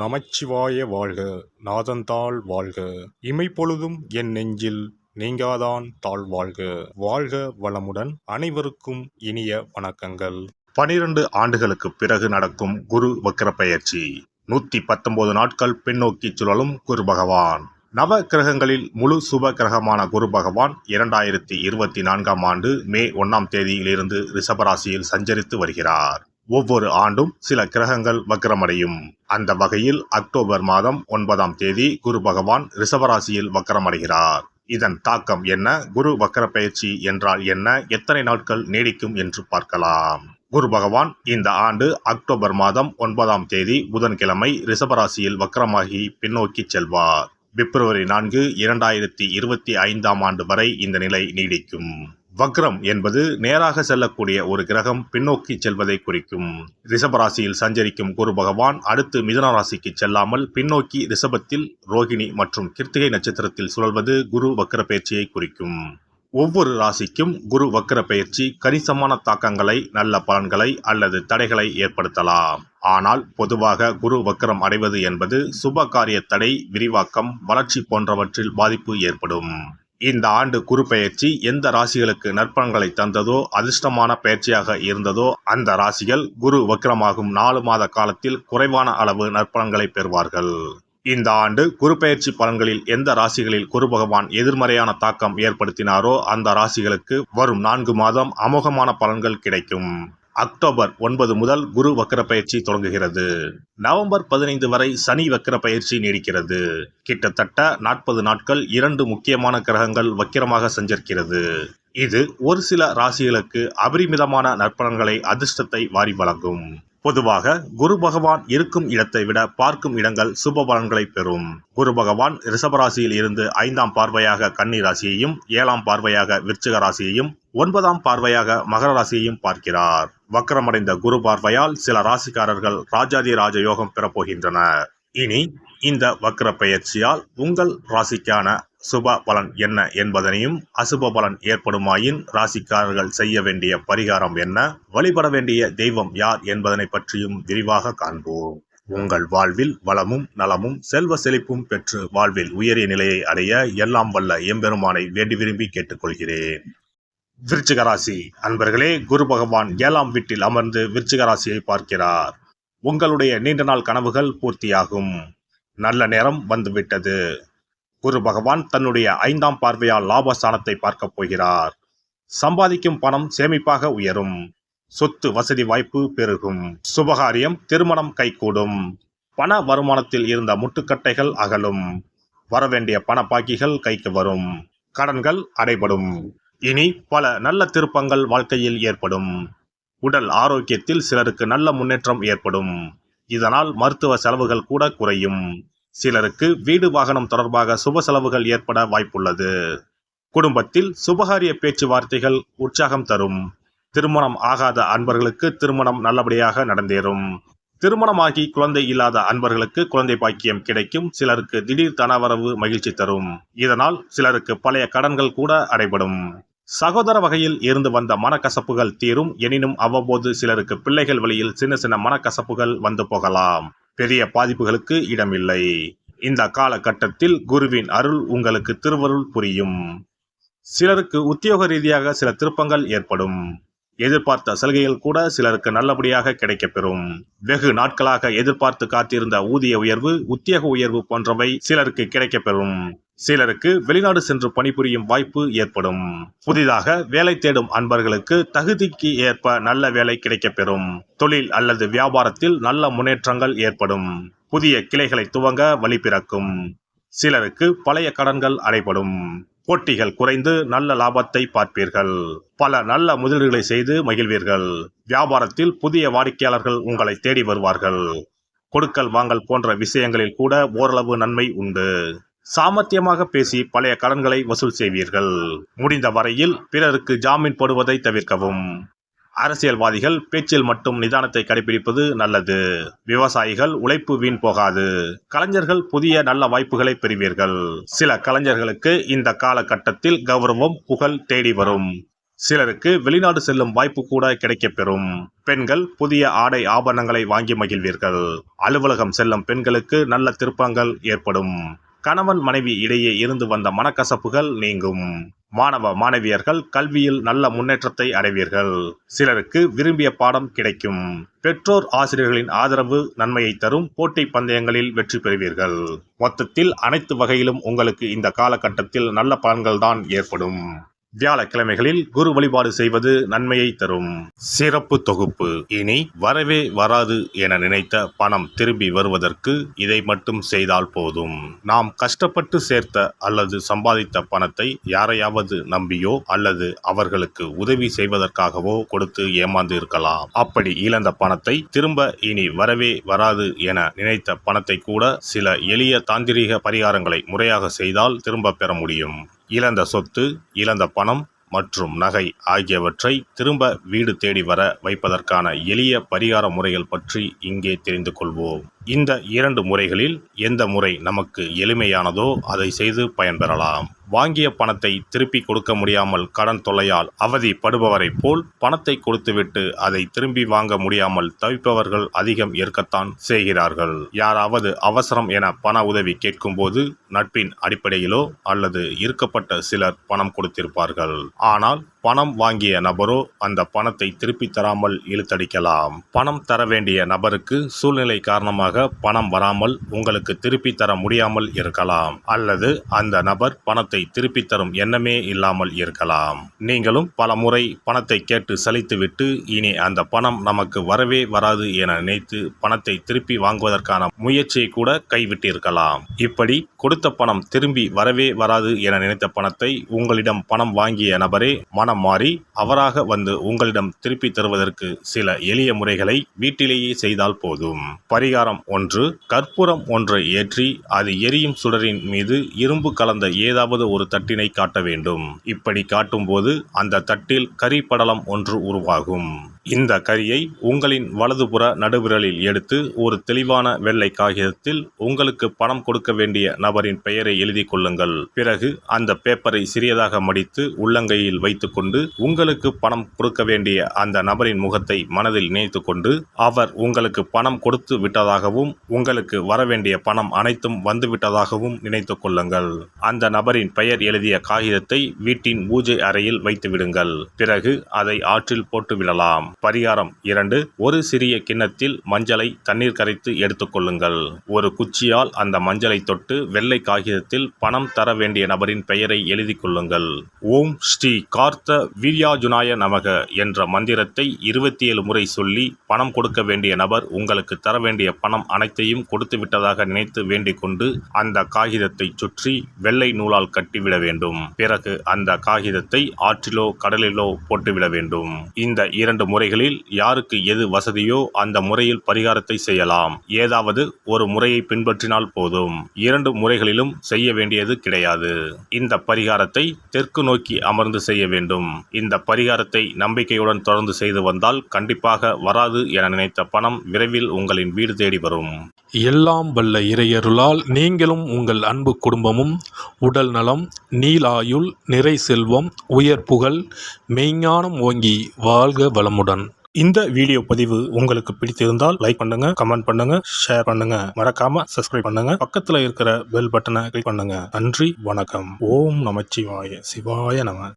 நமச்சிவாய வாழ்க. நாதந்தாள் வாழ்க. இமைப்பொழுதும் என் நெஞ்சில் நீங்காதான் தாழ் வாழ்க. வாழ்க வளமுடன். அனைவருக்கும் இனிய வணக்கங்கள். 12 ஆண்டுகளுக்கு பிறகு நடக்கும் குரு வக்ர பெயர்ச்சி. 119 நாட்கள் பின்னோக்கி சுழலும் குரு பகவான். நவ கிரகங்களில் முழு சுப கிரகமான குரு பகவான் 2024ஆம் ஆண்டு மே 1ஆம் தேதியிலிருந்து ரிஷபராசியில் சஞ்சரித்து வருகிறார். ஒவ்வொரு ஆண்டும் சில கிரகங்கள் வக்ரமடையும். அந்த வகையில் அக்டோபர் மாதம் 9ஆம் தேதி குரு பகவான் ரிஷபராசியில் வக்ரமடைகிறார். இதன் தாக்கம் என்ன? குரு வக்ர பயிற்சி என்றால் என்ன? எத்தனை நாட்கள் நீடிக்கும் என்று பார்க்கலாம். குரு பகவான் இந்த ஆண்டு அக்டோபர் மாதம் 9ஆம் தேதி புதன்கிழமை ரிஷபராசியில் வக்ரமாகி பின்னோக்கி செல்வார். பிப்ரவரி 4, 2025ஆம் ஆண்டு வரை இந்த நிலை நீடிக்கும். வக்ரம் என்பது நேராக செல்லக்கூடிய ஒரு கிரகம் பின்னோக்கி செல்வதை குறிக்கும். ரிஷபராசியில் சஞ்சரிக்கும் குரு பகவான் அடுத்து மிதுன ராசிக்கு செல்லாமல் பின்னோக்கி ரிஷபத்தில் ரோகிணி மற்றும் கிருத்திகை நட்சத்திரத்தில் சுழல்வது குரு வக்ர பயிற்சியை குறிக்கும். ஒவ்வொரு ராசிக்கும் குரு வக்ர பயிற்சி கணிசமான தாக்கங்களை, நல்ல பலன்களை அல்லது தடைகளை ஏற்படுத்தலாம். ஆனால் பொதுவாக குரு வக்ரம் அடைவது என்பது சுப காரிய தடை, விரிவாக்கம், வளர்ச்சி போன்றவற்றில் பாதிப்பு ஏற்படும். இந்த ஆண்டு குரு பெயர்ச்சி எந்த ராசிகளுக்கு நற்பலன்களை தந்ததோ, அதிர்ஷ்டமான பயிற்சியாக இருந்ததோ அந்த ராசிகள் குரு வக்ரமாகும் 4 மாத காலத்தில் குறைவான அளவு நற்பலன்களை பெறுவார்கள். இந்த ஆண்டு குரு பெயர்ச்சி பலன்களில் எந்த ராசிகளில் குரு பகவான் எதிர்மறையான தாக்கம் ஏற்படுத்தினாரோ அந்த ராசிகளுக்கு வரும் 4 மாதம் அமோகமான பலன்கள் கிடைக்கும். அக்டோபர் 9 முதல் குரு வக்ர பயிற்சி தொடங்குகிறது. நவம்பர் 15 வரை சனி வக்ர பயிற்சி நீடிக்கிறது. கிட்டத்தட்ட 40 நாட்கள் 2 முக்கியமான கிரகங்கள் வக்கிரமாக சஞ்சரிக்கிறது. இது ஒரு சில ராசிகளுக்கு அபரிமிதமான நற்பலன்களை, அதிர்ஷ்டத்தை வாரி வழங்கும். பொதுவாக குரு பகவான் இருக்கும் இடத்தை விட பார்க்கும் இடங்கள் சுப பலன்களை பெறும். குரு பகவான் ரிஷபராசியில் இருந்து 5ஆம் பார்வையாக கன்னி ராசியையும், 7ஆம் பார்வையாக விருச்சிக ராசியையும், 9ஆம் பார்வையாக மகர ராசியையும் பார்க்கிறார். வக்ரமடைந்த குரு பார்வையால் சில ராசிக்காரர்கள் ராஜாதி ராஜ யோகம் பெறப்போகின்றனர். இனி இந்த வக்ர பெயர்ச்சியால் உங்கள் ராசிக்கான சுப பலன் என்ன என்பதனையும், அசுப பலன் ஏற்படுமாயின் ராசிக்காரர்கள் செய்ய வேண்டிய பரிகாரம் என்ன, வழிபட வேண்டிய தெய்வம் யார் என்பதனை பற்றியும் விரிவாக காண்போம். உங்கள் வாழ்வில் வளமும் நலமும் செல்வ செழிப்பும் பெற்று வாழ்வில் உயரிய நிலையை அடைய எல்லாம் வல்ல எம்பெருமானை வேண்டி விரும்பி கேட்டுக்கொள்கிறேன். விருச்சிக ராசி அன்பர்களே, குரு பகவான் 7ஆம் வீட்டில் அமர்ந்து விருச்சிக ராசியை பார்க்கிறார். உங்களுடைய நீண்ட நாள் கனவுகள் பூர்த்தியாகும். நல்ல நேரம் வந்துவிட்டது. குரு பகவான் தன்னுடைய 5ஆம் பார்வையால் லாபஸ்தானத்தை பார்க்க போகிறார். சம்பாதிக்கும் பணம் சேமிப்பாக உயரும். சொத்து வசதி வாய்ப்பு பெருகும். சுபகாரியம், திருமணம் கைகூடும். பண வருமானத்தில் இருந்த முட்டுக்கட்டைகள் அகலும். வரவேண்டிய பண பாக்கிகள் கைக்கு வரும். கடன்கள் அடைபடும். இனி பல நல்ல திருப்பங்கள் வாழ்க்கையில் ஏற்படும். உடல் ஆரோக்கியத்தில் சிலருக்கு நல்ல முன்னேற்றம் ஏற்படும். இதனால் மருத்துவ செலவுகள் கூட குறையும். சிலருக்கு வீடு வாகனம் தொடர்பாக சுப செலவுகள் ஏற்பட வாய்ப்புள்ளது. குடும்பத்தில் சுபகாரிய பேச்சுவார்த்தைகள் உற்சாகம் தரும். திருமணம் ஆகாத அன்பர்களுக்கு திருமணம் நல்லபடியாக நடந்தேறும். திருமணமாகி குழந்தை இல்லாத அன்பர்களுக்கு குழந்தை பாக்கியம் கிடைக்கும். சிலருக்கு திடீர் தனவரவு மகிழ்ச்சி தரும். இதனால் சிலருக்கு பழைய கடன்கள் கூட அடைபடும். சகோதர வகையில் இருந்து வந்த மனக்கசப்புகள் தீரும். எனினும் அவ்வப்போது சிலருக்கு பிள்ளைகள் வழியில் சின்ன சின்ன மனக்கசப்புகள் வந்து போகலாம். பெரிய பாதிப்புகளுக்கு இடமில்லை. இந்த காலகட்டத்தில் குருவின் அருள் உங்களுக்கு திருவருள் புரியும். சிலருக்கு உத்தியோக ரீதியாக சில திருப்பங்கள் ஏற்படும். எதிர்பார்த்த சலுகைகள் கூட சிலருக்கு நல்லபடியாக கிடைக்கப்பெறும். வெகு நாட்களாக எதிர்பார்த்து காத்திருந்த ஊதிய உயர்வு, உத்தியோக உயர்வு போன்றவை சிலருக்கு கிடைக்கப்பெறும். சிலருக்கு வெளிநாடு சென்று பணிபுரியும் வாய்ப்பு ஏற்படும். புதிதாக வேலை தேடும் அன்பர்களுக்கு தகுதிக்கு ஏற்ப நல்ல வேலை கிடைக்கப்பெறும். தொழில் அல்லது வியாபாரத்தில் நல்ல முன்னேற்றங்கள் ஏற்படும். புதிய கிளைகளை துவங்க வழி பிறக்கும். சிலருக்கு பழைய கடன்கள் அடைபடும். போட்டிகள் குறைந்து நல்ல லாபத்தை பார்ப்பீர்கள். பல நல்ல முதலீடுகளை செய்து மகிழ்வீர்கள். வியாபாரத்தில் புதிய வாடிக்கையாளர்கள் உங்களை தேடி வருவார்கள். கொடுக்கல் வாங்கல் போன்ற விஷயங்களில் கூட ஓரளவு நன்மை உண்டு. சாமர்த்தியமாக பேசி பழைய கடன்களை வசூல் செய்வீர்கள். முடிந்த வரையில் பிறருக்கு ஜாமீன் போடுவதை தவிர்க்கவும். அரசியல்வாதிகள் பேச்சில் மட்டும் நிதானத்தை கடைபிடிப்பது நல்லது. விவசாயிகள் உழைப்பு வீண் போகாது. கலைஞர்கள் புதிய நல்ல வாய்ப்புகளை பெறுவீர்கள். சில கலைஞர்களுக்கு இந்த காலகட்டத்தில் கௌரவம், புகழ் தேடி வரும். சிலருக்கு வெளிநாடு செல்லும் வாய்ப்பு கூட கிடைக்கப்பெறும். பெண்கள் புதிய ஆடை ஆபரணங்களை வாங்கி மகிழ்வீர்கள். அலுவலகம் செல்லும் பெண்களுக்கு நல்ல திருப்பங்கள் ஏற்படும். கணவன் மனைவி இடையே இருந்து வந்த மனக்கசப்புகள் நீங்கும். மாணவ மாணவியர்கள் கல்வியில் நல்ல முன்னேற்றத்தை அடைவீர்கள். சிலருக்கு விரும்பிய பாடம் கிடைக்கும். பெற்றோர் ஆசிரியர்களின் ஆதரவு நன்மையை தரும். போட்டி பந்தயங்களில் வெற்றி பெறுவீர்கள். மொத்தத்தில் அனைத்து வகையிலும் உங்களுக்கு இந்த காலகட்டத்தில் நல்ல பலன்கள்தான் ஏற்படும். வியாழக்கிழமைகளில் குரு வழிபாடு செய்வது நன்மையை தரும். சிறப்பு தொகுப்பு. இனி வரவே வராது என நினைத்த பணம் திரும்பி வருவதற்கு இதை மட்டும் செய்தால் போதும். நாம் கஷ்டப்பட்டு சேர்த்த அல்லது சம்பாதித்த பணத்தை யாரையாவது நம்பியோ அல்லது அவர்களுக்கு உதவி செய்வதற்காகவோ கொடுத்து ஏமாந்து இருக்கலாம். அப்படி இழந்த பணத்தை திரும்ப இனி வரவே வராது என நினைத்த பணத்தை கூட சில எளிய தாந்திரீக பரிகாரங்களை முறையாக செய்தால் திரும்ப பெற முடியும். இழந்த சொத்து, இழந்த பணம் மற்றும் நகை ஆகியவற்றை திரும்ப வீடு தேடி வர வைப்பதற்கான எளிய பரிகார முறைகள் பற்றி இங்கே தெரிந்து கொள்வோம். இந்த 2 முறைகளில் எந்த முறை நமக்கு எளிமையானதோ அதை செய்து பயன்பெறலாம். வாங்கிய பணத்தை திருப்பி கொடுக்க முடியாமல் கடன் தொல்லையால் அவதிப்படுபவரை போல் பணத்தை கொடுத்துவிட்டு அதை திரும்பி வாங்க முடியாமல் தவிப்பவர்கள் அதிகம் இருக்கத்தான் செய்கிறார்கள். யாராவது அவசரம் என பண உதவி கேட்கும்போது நட்பின் அடிப்படையிலோ அல்லது இருக்கப்பட்ட சிலர் பணம் கொடுத்திருப்பார்கள். ஆனால் பணம் வாங்கிய நபரோ அந்த பணத்தை திருப்பி தராமல் இழுத்தடிக்கலாம். பணம் தர வேண்டிய நபருக்கு சூழ்நிலை காரணமாக பணம் வராமல் உங்களுக்கு திருப்பி தர முடியாமல் இருக்கலாம். அல்லது அந்த நபர் பணத்தை திருப்பி தரும் எண்ணமே இல்லாமல் இருக்கலாம். நீங்களும் பல முறை பணத்தை கேட்டு சலித்துவிட்டு இனி அந்த பணம் நமக்கு வரவே வராது என நினைத்து பணத்தை திருப்பி வாங்குவதற்கான முயற்சியை கூட கைவிட்டிருக்கலாம். இப்படி கொடுத்த பணம் திரும்பி வரவே வராது என நினைத்த பணத்தை உங்களிடம் பணம் வாங்கிய நபரே மனம் மாறி அவராக வந்து உங்களிடம் திருப்பி தருவதற்கு சில எளிய முறைகளை வீட்டிலேயே செய்தால் போதும். பரிகாரம் 1. கற்பூரம் ஒன்றை ஏற்றி அது எரியும் சுடரின் மீது இரும்பு கலந்த ஏதாவது ஒரு தட்டினை காட்ட வேண்டும். இப்படி காட்டும்போது அந்த தட்டில் கரி படலம் ஒன்று உருவாகும். இந்த கரியை உங்களின் வலதுபுற நடுவிரலில் எடுத்து ஒரு தெளிவான வெள்ளை காகிதத்தில் உங்களுக்கு பணம் கொடுக்க வேண்டிய நபரின் பெயரை எழுதி கொள்ளுங்கள். பிறகு அந்த பேப்பரை சிறியதாக மடித்து உள்ளங்கையில் வைத்துக்கொண்டு உங்களுக்கு பணம் கொடுக்க வேண்டிய அந்த நபரின் முகத்தை மனதில் நினைத்து கொண்டு அவர் உங்களுக்கு பணம் கொடுத்து விட்டதாகவும் உங்களுக்கு வரவேண்டிய பணம் அனைத்தும் வந்துவிட்டதாகவும் நினைத்து கொள்ளுங்கள். அந்த நபரின் பெயர் எழுதிய காகிதத்தை வீட்டின் பூஜை அறையில் வைத்து விடுங்கள். பிறகு அதை ஆற்றில் போட்டு விடலாம். பரிகாரம் 2. ஒரு சிறிய கிண்ணத்தில் மஞ்சளை தண்ணீர் கரைத்து எடுத்துக்கொள்ளுங்கள். ஒரு குச்சியால் அந்த மஞ்சளை தொட்டு வெள்ளை காகிதத்தில் பணம் தர வேண்டிய நபரின் பெயரை எழுதி கொள்ளுங்கள். ஓம் ஸ்ரீ கார்த்த வீர்யாஜுனாய நமக என்ற மந்திரத்தை 27 முறை சொல்லி பணம் கொடுக்க வேண்டிய நபர் உங்களுக்கு தர வேண்டிய பணம் அனைத்தையும் கொடுத்து விட்டதாக நினைத்து வேண்டிக் கொண்டு அந்த காகிதத்தை சுற்றி வெள்ளை நூலால் கட்டிவிட வேண்டும். பிறகு அந்த காகிதத்தை ஆற்றிலோ கடலிலோ போட்டுவிட வேண்டும். இந்த 2 முறைகளில் யாருக்கு எது வசதியோ அந்த முறையில் பரிகாரத்தை செய்யலாம். ஏதாவது ஒரு முறையை பின்பற்றினால் போதும். 2 முறைகளிலும் செய்ய வேண்டியது கிடையாது. இந்த பரிகாரத்தை தெற்கு நோக்கி அமர்ந்து செய்ய வேண்டும். இந்த பரிகாரத்தை நம்பிக்கையுடன் தொடர்ந்து செய்து வந்தால் கண்டிப்பாக வராது என நினைத்த பணம் விரைவில் உங்களின் வீடு தேடி வரும். எல்லாம் வல்ல இறையருளால் நீங்களும் உங்கள் அன்பு குடும்பமும் உடல் நலம், நீலாயுள், நிறை செல்வம், உயர் புகழ், மெய்ஞானம் ஓங்கி வாழ்க வளமுடன். இந்த வீடியோ பதிவு உங்களுக்கு பிடித்திருந்தால் லைக் பண்ணுங்க, கமெண்ட் பண்ணுங்க, ஷேர் பண்ணுங்க, மறக்காம சப்ஸ்கிரைப் பண்ணுங்க, பக்கத்துல இருக்கிற பெல் பட்டனை கிளிக் பண்ணுங்க. நன்றி, வணக்கம். ஓம் நமச்சிவாய. சிவாய நம.